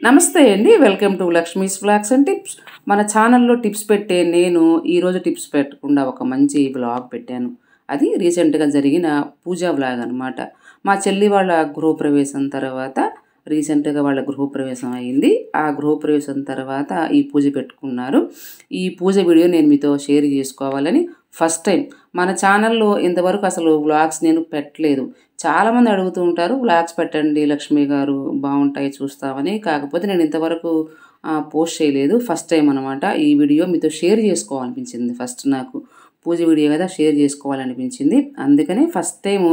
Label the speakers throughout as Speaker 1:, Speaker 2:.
Speaker 1: నమస్తే అండి, welcome to Lakshmi's vlogs and tips. మన ఛానల్లో టిప్స్ పెట్టే నేను ఈరోజు టిప్స్ పెట్టకుండా ఒక మంచి వ్లాగ్ పెట్టాను. అది రీసెంట్గా జరిగిన పూజా వ్లాగ్ అనమాట. మా చెల్లి వాళ్ళ గృహప్రవేశం తర్వాత రీసెంట్గా వాళ్ళ గృహప్రవేశం అయింది. ఆ గృహప్రవేశం తర్వాత ఈ పూజ పెట్టుకున్నారు. ఈ పూజ వీడియో నేను మీతో షేర్ చేసుకోవాలని ఫస్ట్ టైం మన ఛానల్లో ఇంతవరకు అసలు వ్లాగ్స్ నేను పెట్టలేదు. చాలామంది అడుగుతూ ఉంటారు, వ్లాగ్స్ పెట్టండి లక్ష్మి గారు, బాగుంటాయి చూస్తామని. కాకపోతే నేను ఇంతవరకు పోస్ట్ చేయలేదు, ఫస్ట్ టైం అనమాట. ఈ వీడియో మీతో షేర్ చేసుకోవాలనిపించింది. ఫస్ట్ నాకు పూజ వీడియో కదా, షేర్ చేసుకోవాలనిపించింది. అందుకని ఫస్ట్ టైం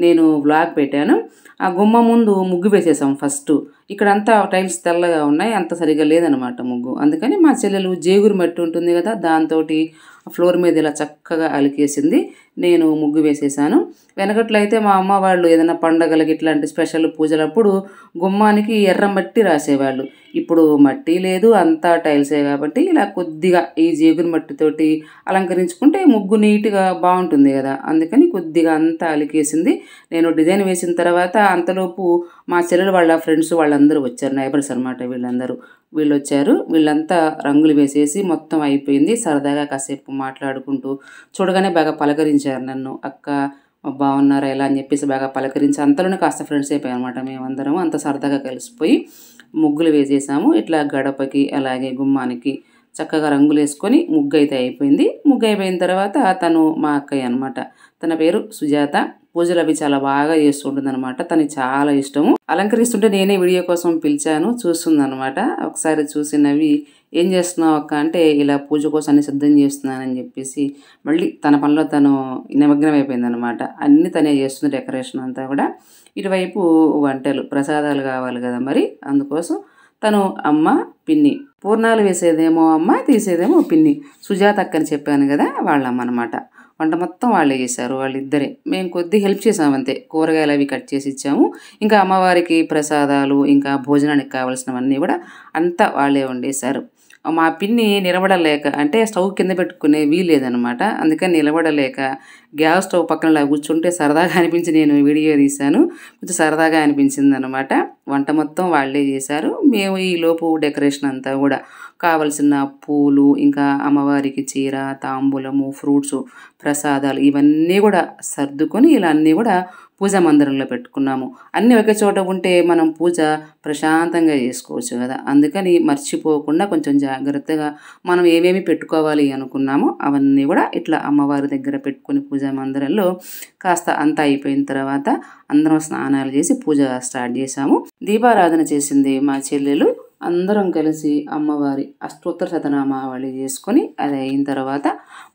Speaker 1: నేను వ్లాగ్ పెట్టాను. ఆ గుమ్మ ముందు ముగ్గు వేసేసాం ఫస్ట్. ఇక్కడంతా టైల్స్ తెల్లగా ఉన్నాయి, అంత సరిగ్గా లేదనమాట ముగ్గు. అందుకని మా చెల్లెలు జేగురు మట్టి ఉంటుంది కదా, దాంతో ఫ్లోర్ మీద ఇలా చక్కగా అలికేసింది. నేను ముగ్గు వేసేసాను. వెనకట్లో అయితే మా అమ్మ వాళ్ళు ఏదైనా పండగలకి ఇట్లాంటి స్పెషల్ పూజలప్పుడు గుమ్మానికి ఎర్ర మట్టి రాసేవాళ్ళు. ఇప్పుడు మట్టి లేదు, అంతా టైల్సే కాబట్టి ఇలా కొద్దిగా ఈ జేగురు మట్టితోటి అలంకరించుకుంటే ముగ్గు నీట్గా బాగుంటుంది కదా. అందుకని కొద్దిగా అంతా అలికేసింది. నేను డిజైన్ వేసిన తర్వాత అంతలోపు మా చెల్లెలు వాళ్ళ ఫ్రెండ్స్ వాళ్ళందరూ వచ్చారు, నైబర్స్ అనమాట. వీళ్ళు వచ్చారు. వీళ్ళంతా రంగులు వేసేసి మొత్తం అయిపోయింది. సరదాగా కాసేపు మాట్లాడుకుంటూ చూడగానే బాగా పలకరించారు నన్ను. అక్క బాగున్నారా ఎలా అని చెప్పేసి బాగా పలకరించి అంతలోనే కాస్త ఫ్రెండ్స్ అయిపోయాం అనమాట. మేమందరం అంత సరదాగా కలిసిపోయి ముగ్గులు వేసేసాము. ఇట్లా గడపకి అలాగే గుమ్మానికి చక్కగా రంగులు వేసుకొని ముగ్గు అయితే అయిపోయింది. ముగ్గు అయిపోయిన తర్వాత తను మా అక్కయ్య అనమాట. తన పేరు సుజాత. పూజలు అవి చాలా బాగా చేస్తుంటుంది అనమాట. తనకి చాలా ఇష్టము. అలంకరిస్తుంటే నేనే వీడియో కోసం పిలిచాను, చూస్తుంది అనమాట. ఒకసారి చూసి నవ్వి, ఏం చేస్తున్నావు అక్క అంటే, ఇలా పూజ కోసం అన్ని సిద్ధం చేస్తున్నానని చెప్పేసి మళ్ళీ తన పనిలో తను నిమగ్నం అయిపోయింది అనమాట. అన్నీ తనే చేస్తుంది, డెకరేషన్ అంతా కూడా. ఇటువైపు వంటలు ప్రసాదాలు కావాలి కదా, మరి అందుకోసం తను అమ్మ పిన్ని. పూర్ణాలు వేసేదేమో అమ్మ, తీసేదేమో పిన్ని. సుజాత అక్కని చెప్పాను కదా, వాళ్ళమ్మ అనమాట. వంట మొత్తం వాళ్ళే చేశారు, వాళ్ళిద్దరే. మేము కొద్ది హెల్ప్ చేసామంతే. కూరగాయలు అవి కట్ చేసి ఇచ్చాము. ఇంకా అమ్మవారికి ప్రసాదాలు ఇంకా భోజనానికి కావాల్సినవన్నీ కూడా అంతా వాళ్ళే వండేశారు. మా పిన్ని నిలబడలేక, అంటే స్టవ్ కింద పెట్టుకునే వీలేదనమాట. అందుకని నిలబడలేక గ్యాస్ స్టవ్ పక్కన ఇలా కూర్చుంటే సరదాగా అనిపించి నేను వీడియో తీశాను. కొంచెం సరదాగా అనిపించింది అనమాట. వంట మొత్తం వాళ్ళే చేశారు. మేము ఈ లోపు డెకరేషన్ అంతా కూడా కావలసిన పూలు, ఇంకా అమ్మవారికి చీర, తాంబూలము, ఫ్రూట్స్, ప్రసాదాలు ఇవన్నీ కూడా సర్దుకొని ఇలా అన్నీ కూడా పూజా మందిరంలో పెట్టుకున్నాము. అన్నీ ఒకే చోట ఉంటే మనం పూజ ప్రశాంతంగా చేసుకోవచ్చు కదా. అందుకని మర్చిపోకుండా కొంచెం జాగ్రత్తగా మనం ఏమేమి పెట్టుకోవాలి అనుకున్నామో అవన్నీ కూడా ఇట్లా అమ్మవారి దగ్గర పెట్టుకుని పూజా మందిరంలో కాస్త అంతా అయిపోయిన తర్వాత అందరం స్నానాలు చేసి పూజ స్టార్ట్ చేశాము. దీపారాధన చేసింది మా చెల్లెలు. అందరం కలిసి అమ్మవారి అష్టోత్తర శతనామావళి చేసుకొని అది అయిన తర్వాత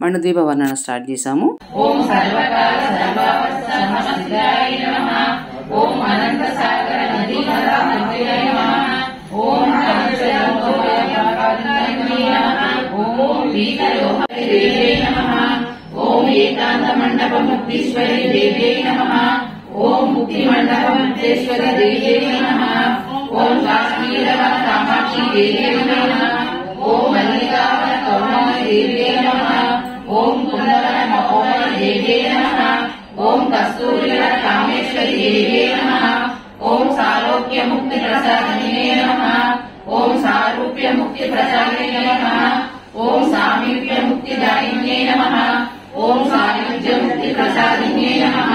Speaker 1: మణి దీప వర్ణన స్టార్ట్ చేశాము. ఓం సర్వకాల సర్వావస్థ నమః, ఓం అనంత సాగర నదీ నమః, ఓం ఓం వీతయోహే నమః, ఓం ఏకాంత మండప ముక్తీశ్వరి దేవ్యై నమః, ఓం ముక్తి మండప ముక్తేశ్వరి దేవ్యై నమః, ఓం కాశ్మీరవన కామాక్షి దేవ్యై నమః, ఓం మల్లికావన కౌమారి దేవ్యై నమః, ఓం కుందవన మహోమయ దేవ్యై నమః, ఓం కస్తూరివన కామేశ్వరి దేవ్యై నమః, ఓం సాలోక్య ముక్తి ప్రసాదినే నమః, ఓం సారూప్య ముక్తి ప్రసాదినే నమః, ఓం సామీప్య ముక్తి దాయిన్యై నమః, ఓం సాయుజ్య ముక్తి ప్రసాదినే నమః,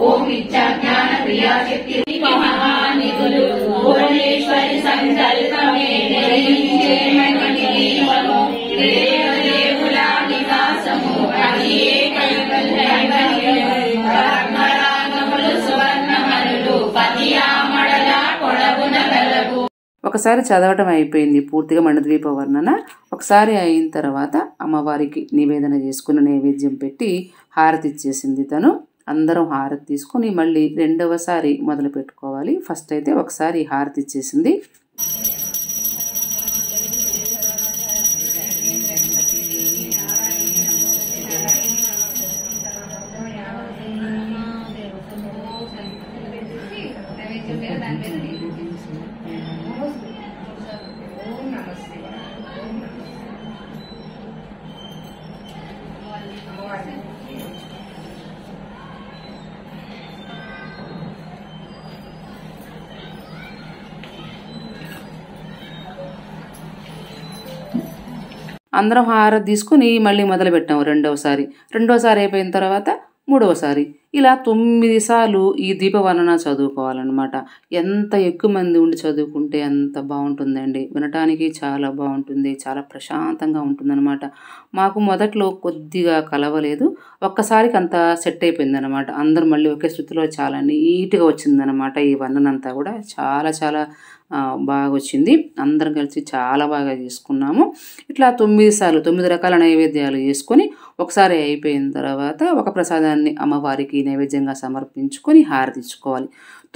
Speaker 1: ఓం విద్యాజ్ఞాన క్రియాశక్తి మహానిధులు భువనేశ్వరి సంకల్పమే నిరయించే మణిదీపము, దేవదేవుల నివాసము అదియే కైవల్యము, రత్నరాగములు సువర్ణమణులు పతియామడల కొడవున గలవు. ఒకసారి చదవటం అయిపోయింది పూర్తిగా మణిద్వీప వర్ణన. ఒకసారి అయిన తర్వాత అమ్మవారికి నివేదన చేసుకుని నైవేద్యం పెట్టి హారతి ఇచ్చేసింది తను. అందరం హారతి తీసుకొని మళ్ళీ రెండవసారి మొదలు పెట్టుకోవాలి. ఫస్ట్ అయితే ఒకసారి హారతి ఇచ్చేసింది. అందరం హారతి తీసుకుని మళ్ళీ మొదలుపెట్టాము రెండోసారి అయిపోయిన తర్వాత మూడవసారి ఇలా 9 సార్లు ఈ దీపవర్ణన చదువుకోవాలన్నమాట. ఎంత ఎక్కువ మంది ఉండి చదువుకుంటే అంత బాగుంటుందండి. వినటానికి చాలా బాగుంటుంది, చాలా ప్రశాంతంగా ఉంటుందన్నమాట. మాకు మొదట్లో కొద్దిగా కలవలేదు, ఒక్కసారికి అంతా సెట్ అయిపోయిందనమాట. అందరూ మళ్ళీ ఒకే శృతిలో చాలా నీట్గా వచ్చిందనమాట. ఈ వర్ణన అంతా కూడా చాలా చాలా బాగా వచ్చింది. అందరం కలిసి చాలా బాగా చేసుకున్నాము. ఇట్లా 9 సార్లు 9 రకాల నైవేద్యాలు చేసుకొని ఒకసారి అయిపోయిన తర్వాత ఒక ప్రసాదాన్ని అమ్మవారికి నైవేద్యంగా సమర్పించుకొని హారతి ఇచ్చుకోవాలి.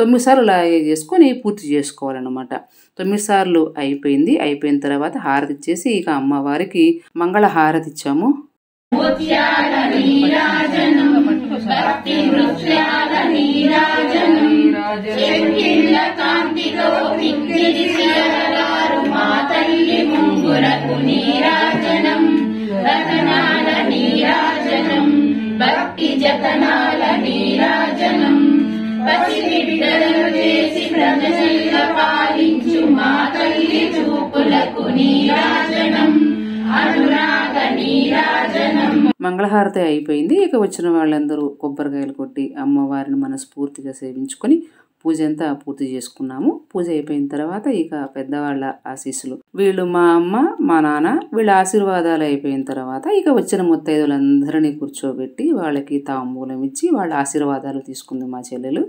Speaker 1: 9 సార్లు అలాగే చేసుకొని పూర్తి చేసుకోవాలన్నమాట. 9 సార్లు అయిపోయిన తర్వాత హారతి ఇచ్చేసి ఇక అమ్మవారికి మంగళ హారతి ఇచ్చాము.
Speaker 2: భక్తి జతనాల నీరాజనం పసిబిడ్డలను చేసి ప్రజల పాలించు మా తల్లి చూపులకు నీరాజనం అనురాగ నీరాజనం.
Speaker 1: మంగళహారతి అయిపోయింది. ఇక వచ్చిన వాళ్ళందరూ కొబ్బరికాయలు కొట్టి అమ్మవారిని మనస్ఫూర్తిగా సేవించుకొని పూజ అంతా పూర్తి చేసుకున్నాము. పూజ అయిపోయిన తర్వాత ఇక పెద్దవాళ్ళ ఆశీస్సులు, వీళ్ళు మా అమ్మ మా నాన్న వీళ్ళ ఆశీర్వాదాలు అయిపోయిన తర్వాత ఇక వచ్చిన ముత్తైదులందరినీ కూర్చోబెట్టి వాళ్ళకి తాంబూలం ఇచ్చి వాళ్ళ ఆశీర్వాదాలు తీసుకుంది మా చెల్లెలు.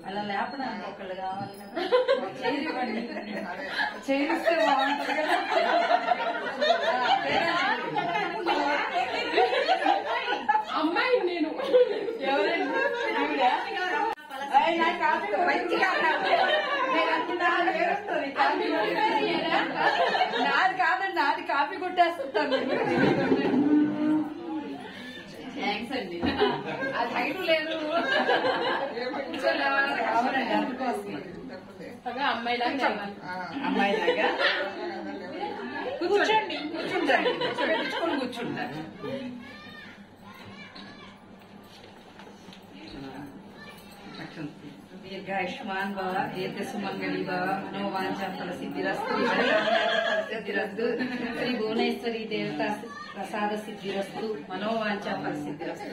Speaker 2: అలా లేపడానికి ఒకళ్ళు కావాలి కదా, చేయిస్తే బాగుంటుంది కదా. అమ్మాయి నేను నాది కాదండి, నాది కాపీ కొట్టేస్తాను. థ్యాంక్స్ అండి. అది హైట్ లేదు, కావాలండి అందుకోసం. అమ్మాయిలాగా అమ్మాయిలాగా కూర్చోండి, కూర్చుంటారు, కూర్చుంటారు. దీర్ఘాయుష్మాన్ భవ, ఏతే సుమంగళి భవ, మనోవాంఛా ఫల సిద్ధిరస్తు, సిద్ధిరస్తు, శ్రీ భువనేశ్వరి దేవత ప్రసాద సిద్ధిరస్తు, మనోవాంఛా ఫల సిద్ధిరస్తు.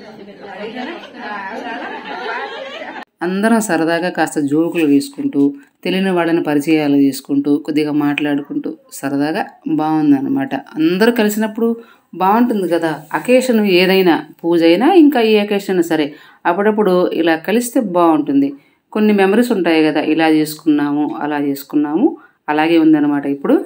Speaker 1: అందరం సరదాగా కాస్త జోకులు వేసుకుంటూ తెలియని వాళ్ళని పరిచయాలు చేసుకుంటూ కొద్దిగా మాట్లాడుకుంటూ సరదాగా బాగుందన్నమాట. అందరూ కలిసినప్పుడు బాగుంటుంది కదా. అకేషన్ ఏదైనా, పూజ అయినా ఇంకా ఏ అకేషన్ సరే, అప్పుడప్పుడు ఇలా కలిస్తే బాగుంటుంది. కొన్ని మెమరీస్ ఉంటాయి కదా, ఇలా చేసుకున్నాము అలా చేసుకున్నాము, అలాగే ఉందన్నమాట ఇప్పుడు.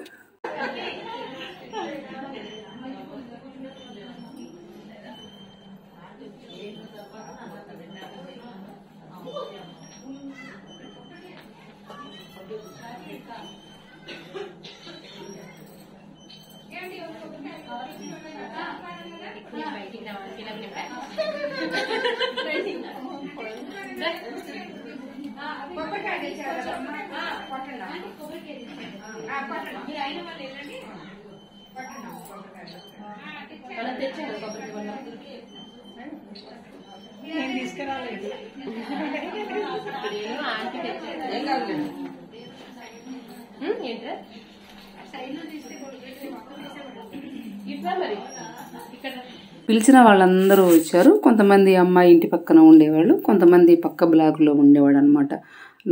Speaker 2: తీసుకురాలేదు
Speaker 1: పిలిచిన వాళ్ళందరూ వచ్చారు. కొంతమంది అమ్మాయి ఇంటి పక్కన ఉండేవాళ్ళు, కొంతమంది పక్క బ్లాక్లో ఉండేవాడు అనమాట.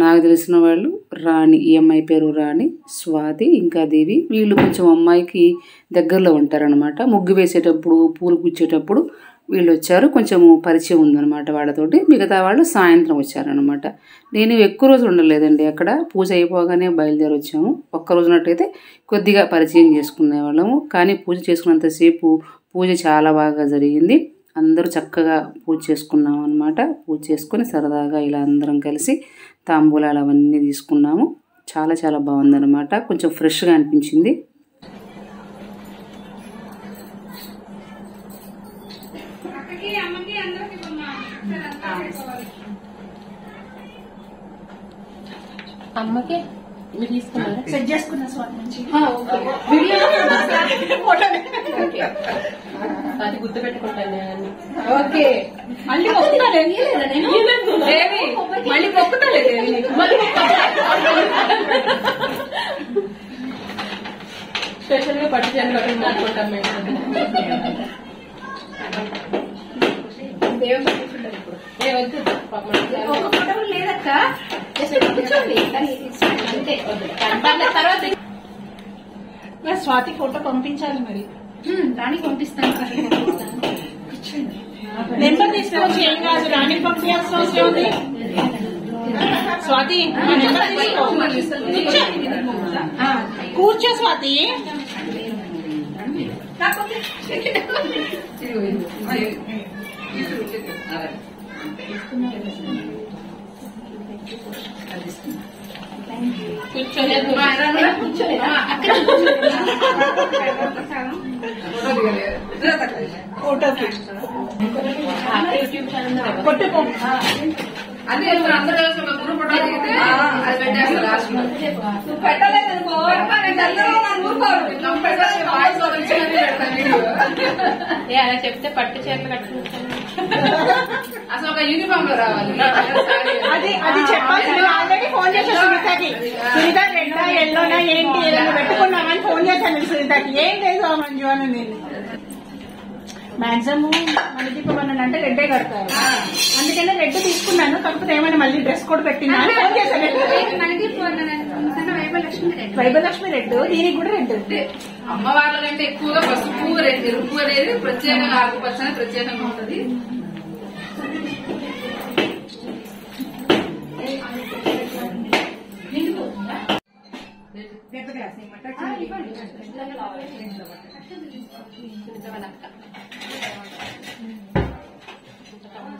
Speaker 1: నాకు తెలిసిన వాళ్ళు రాణి, ఈ అమ్మాయి పేరు రాణి, స్వాతి, ఇంకా దేవి. వీళ్ళు కొంచెం అమ్మాయికి దగ్గరలో ఉంటారనమాట. ముగ్గు వేసేటప్పుడు, పూలు గుచ్చేటప్పుడు వీళ్ళు వచ్చారు. కొంచెము పరిచయం ఉందన్నమాట వాళ్ళతోటి. మిగతా వాళ్ళు సాయంత్రం వచ్చారనమాట. నేను ఎక్కువ రోజులు ఉండలేదండి అక్కడ. పూజ అయిపోగానే బయలుదేరి వచ్చాము. ఒక్క రోజునట్టయితే కొద్దిగా పరిచయం చేసుకునే వాళ్ళము. కానీ పూజ చేసుకున్నంతసేపు పూజ చాలా బాగా జరిగింది. అందరూ చక్కగా పూజ చేసుకున్నాము అనమాట. పూజ చేసుకొని సరదాగా ఇలా అందరం కలిసి తాంబూలాలు అవన్నీ తీసుకున్నాము. చాలా చాలా బాగుందన్నమాట. కొంచెం ఫ్రెష్గా అనిపించింది.
Speaker 2: అమ్మకి మీరు తీసుకున్నారా?
Speaker 3: సెట్ చేసుకున్నా స్వాతి నుంచి
Speaker 2: అది గుర్తు పెట్టుకుంటాను అన్ని.
Speaker 3: ఓకే మళ్ళీ మళ్ళీ మొక్కుతలేదు
Speaker 2: స్పెషల్ గా పట్టు చేయని బట్టలు మాట్లాడుకుంటాం మేము. ఏ వద్దు
Speaker 3: ఒక ఫోటో లేదక్క కూర్చోండి అంతే తర్వాత స్వాతి ఫోటో పంపించాలి మరి రాణి పంపిస్తాను నెంబర్ తీసుకోవచ్చు ఏం కాదు రాణి పంపించాల్సిన అవసరం ఉంది స్వాతి కూర్చో స్వాతి
Speaker 2: యూట్యూబ్ ఛానల్
Speaker 1: అదే అందరూ గ్రూప్ ఫోటో దిగితే అది పెట్టేస్తారు లాస్ట్ లో.
Speaker 2: అలా చెప్తే పట్టు చీరలు కట్టుకుంటాను.
Speaker 1: అసలు ఒక యూనిఫామ్ లో రావాలి.
Speaker 3: అది అది చెప్పాల్సింది ఆల్రెడీ ఫోన్ చేశాను సునీతకి సునీత రెడ్డా ఎల్లోనా ఏంటి ఏదైనా పెట్టుకున్నామని ఫోన్ చేశాను సునీతకి ఏం లేదు మంజు అని నేను మాక్సిమం మణిదీపవనం అంటే రెడ్డే కడతారు అందుకనే రెడ్ తీసుకున్నాను కాకపోతే ఏమైనా మళ్ళీ డ్రెస్ కోడ్ పెట్టినా అని ఫోన్ చేశాను వైభలక్ష్మి రెడ్ దీనికి కూడా రెడ్
Speaker 1: అమ్మవార్ల కంటే ఎక్కువగా పసుపు ఎరుపు అనేది ప్రత్యేకంగా ఆకుపచ్చ అని ప్రత్యేకంగా ఉంటుంది.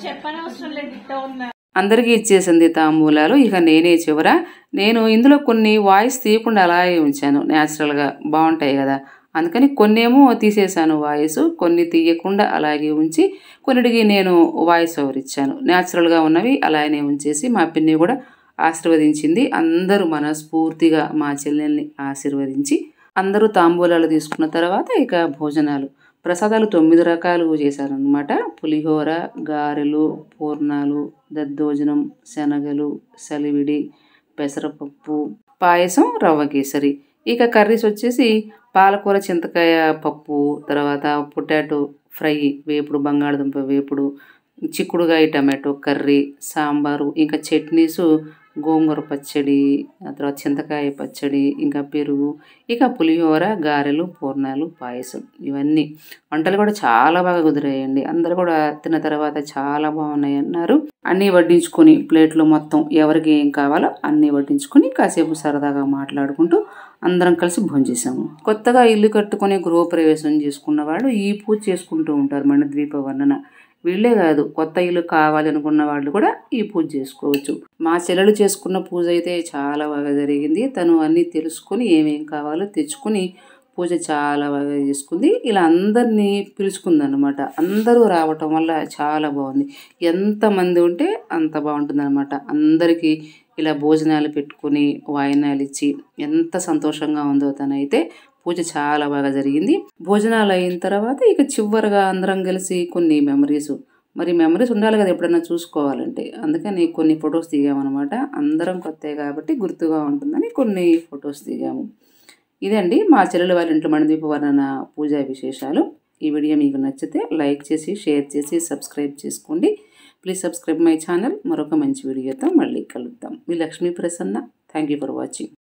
Speaker 3: చెప్పనవసరం లేదు ఇట్లా ఉన్నా
Speaker 1: అందరికీ ఇచ్చేసింది తాంబూలాలు. ఇక నేనే చివర నేను ఇందులో కొన్ని వాయిస్ తీయకుండా అలాగే ఉంచాను. న్యాచురల్గా బాగుంటాయి కదా, అందుకని కొన్నేమో తీసేశాను వాయిస్, కొన్ని తీయకుండా అలాగే ఉంచి కొన్నిటికి నేను వాయిస్ ఓవర్ ఇచ్చాను. న్యాచురల్గా ఉన్నవి అలానే ఉంచేసి మా పిన్ని కూడా ఆశీర్వదించింది. అందరూ మనస్ఫూర్తిగా మా చెల్లెల్ని ఆశీర్వదించి అందరూ తాంబూలాలు తీసుకున్న తర్వాత ఇక భోజనాలు ప్రసాదాలు 9 రకాలు చేశారనమాట. పులిహోర, గారెలు, పూర్ణాలు, దద్దోజనం, శనగలు, సలివిడి, పెసరపప్పు, పాయసం, రవ్వ కేసరి. ఇక కర్రీస్ వచ్చేసి పాలకూర, చింతకాయ పప్పు, తర్వాత పొటాటో ఫ్రై, వేపుడు, బంగాళదుంప వేపుడు, చిక్కుడుగాయ టమాటో కర్రీ, సాంబారు, ఇంకా చట్నీసు, గోంగూర పచ్చడి, తర్వాత చింతకాయ పచ్చడి, ఇంకా పెరుగు, ఇక పులిహోర, గారెలు, పూర్ణాలు, పాయసం. ఇవన్నీ వంటలు కూడా చాలా బాగా కుదిరాయండి. అందరూ కూడా తిన్న తర్వాత చాలా బాగున్నాయి అన్నారు. అన్నీ వడ్డించుకొని ప్లేట్లో మొత్తం ఎవరికి ఏం కావాలో అన్నీ వడ్డించుకొని కాసేపు సరదాగా మాట్లాడుకుంటూ అందరం కలిసి భోంచేసాము. కొత్తగా ఇల్లు కట్టుకుని గృహప్రవేశం చేసుకున్న వాళ్ళు ఈ పూజ చేసుకుంటూ ఉంటారు. మణిద్వీప వర్ణన వీళ్ళే కాదు, కొత్త ఇల్లు కావాలి అనుకున్న వాళ్ళు కూడా ఈ పూజ చేసుకోవచ్చు. మా చెల్లెలు చేసుకున్న పూజ అయితే చాలా బాగా జరిగింది. తను అన్నీ తెలుసుకొని ఏమేం కావాలో తెచ్చుకుని పూజ చాలా బాగా చేసుకుంది. ఇలా అందరినీ పిలుచుకుందనమాట. అందరూ రావటం వల్ల చాలా బాగుంది. ఎంతమంది ఉంటే అంత బాగుంటుంది అనమాట. అందరికీ ఇలా భోజనాలు పెట్టుకుని వాయినాలు ఇచ్చి ఎంత సంతోషంగా ఉందో తనైతే. పూజ చాలా బాగా జరిగింది. భోజనాలు అయిన తర్వాత ఇక చివరిగా అందరం కలిసి కొన్ని మెమరీస్, మరి మెమరీస్ ఉండాలి కదా ఎప్పుడైనా చూసుకోవాలంటే, అందుకని కొన్ని ఫొటోస్ దిగామన్నమాట. అందరం కొత్త కాబట్టి గుర్తుగా ఉంటుందని కొన్ని ఫొటోస్ దిగాము. ఇదండి మా చెల్లెలు వాళ్ళ ఇంట్లో మణిద్వీప వర్ణన పూజా విశేషాలు. ఈ వీడియో మీకు నచ్చితే లైక్ చేసి, షేర్ చేసి, సబ్స్క్రైబ్ చేసుకోండి. Please subscribe my channel. మరొక మంచి వీడియోతో మళ్ళీ కలుద్దాం. మీ Lakshmi Prasanna. Thank you for watching.